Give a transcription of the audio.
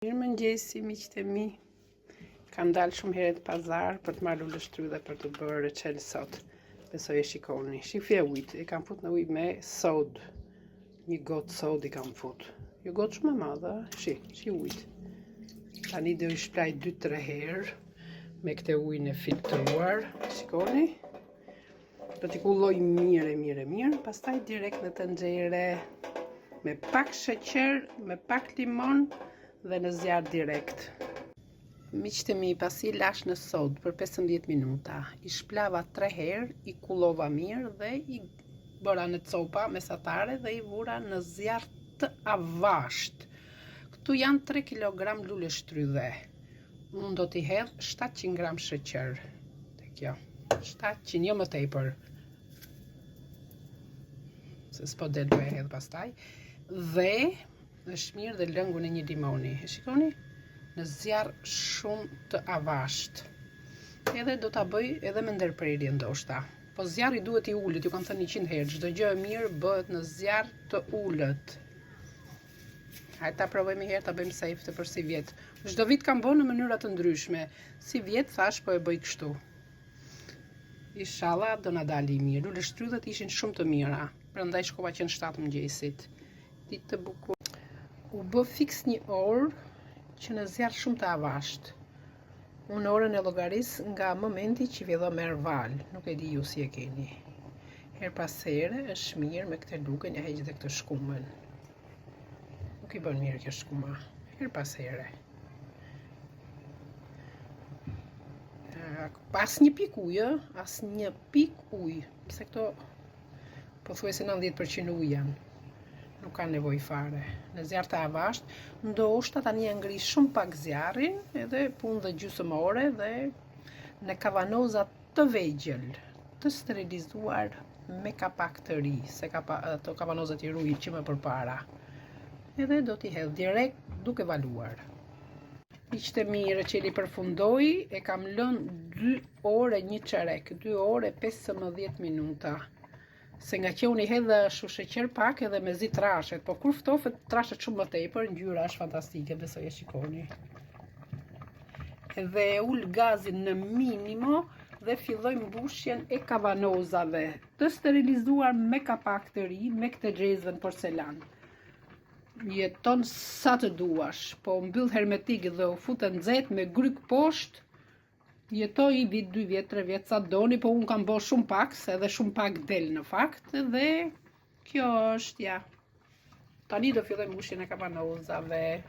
Mirëmëngjesi miqtë e mi. Kam dalë shumë herët pazar për të marrë luleshtrydhe dhe për të bërë reçel sot. Besoj e shikoni. Shifja ujit, e kam fut në ujë me sodë. Një gotë sodë i kam fut. Jo gotë shumë e madhe, shi ujit. Tani do i shplaj 2-3 herë me këtë ujin e filtruar. Shikoni. Do t'i kulloj mirë, pastaj direkt në tenxhere me pak sheqer, me pak limon dhe në zjarr direkt. Miqtë e mi, pasi lash në sodë për 15 minuta, i shplava 3 herë, i kullova mirë dhe i bëra në copa mesatare dhe i vura në zjarr të avasht. Këtu janë 3 kg luleshtrydhe. Unë do t'i hedh 700 gram sheqer. Te kjo, 700, jo më tepër. Se s'po del me hedh pastaj. Dhe është mirë dhe lëngun e një limoni. E shikoni? Në zjarr shumë të avasht. Edhe do ta bëj edhe me ndërprerje ndoshta. Po zjarri duhet i ulët, ju kam thënë 100 herë, çdo gjë e mirë bëhet në zjarr të ulët. Hajde ta provojmë një herë, ta bëjmë safe të për si vjet. Çdo vit kam bënë në mënyra të ndryshme. Si vjet thash po e bëj kështu. Inshallah do na dalë mirë. Luleshtrydhet ishin shumë të mira. Prandaj shkova që në 7 mëngjesit. Ditë të bukur. U bë fiks një orë që në zjarr shumë të avasht. Unë orën e llogaris nga momenti që fillon me val. Nuk e di ju si e keni. Her pas here është mirë me këtë lugën e heq dhe këtë shkumën. Nuk i bën mirë kjo shkuma. Her pas here. Pas një pik ujë, as një pik ujë. Pse këto pothuajse 90% ujë janë. Nuk ka nevojë fare. Në zjarr të avasht, ndoshta tani e ngri shumë pak zjarrin, edhe punë dhe gjysmë ore dhe në kavanoza të vegjël, të sterilizuar me kapak të ri, se ato kavanozat i ruajnë që më përpara. Edhe do t'i hedh direkt duke valuar. Miqtë e mi, reçeli përfundoi, e kam lënë 2 orë 1 çerek, 2 orë 15 minuta. Se nga që unë i hedhe shu sheqer pak edhe me zi trashet, po kur ftofet trashet shumë më tepër, ngjyra është fantastike, besoj e shikoni. Edhe ul gazin në minimo dhe filloj mbushjen e kavanozave, të sterilizuar me kapak të ri, me këtë xhezën porcelan. Jeton sa të duash, po mbyll hermetik dhe u futet nxehtë me gryk poshtë. Jetoj i vit, 2 vjet, 3 vjet, sa doni, po unë kam bërë shumë pak, se edhe shumë pak del në fakt, dhe kjo është, ja. Tani do filloj mbushjen e kavanozave.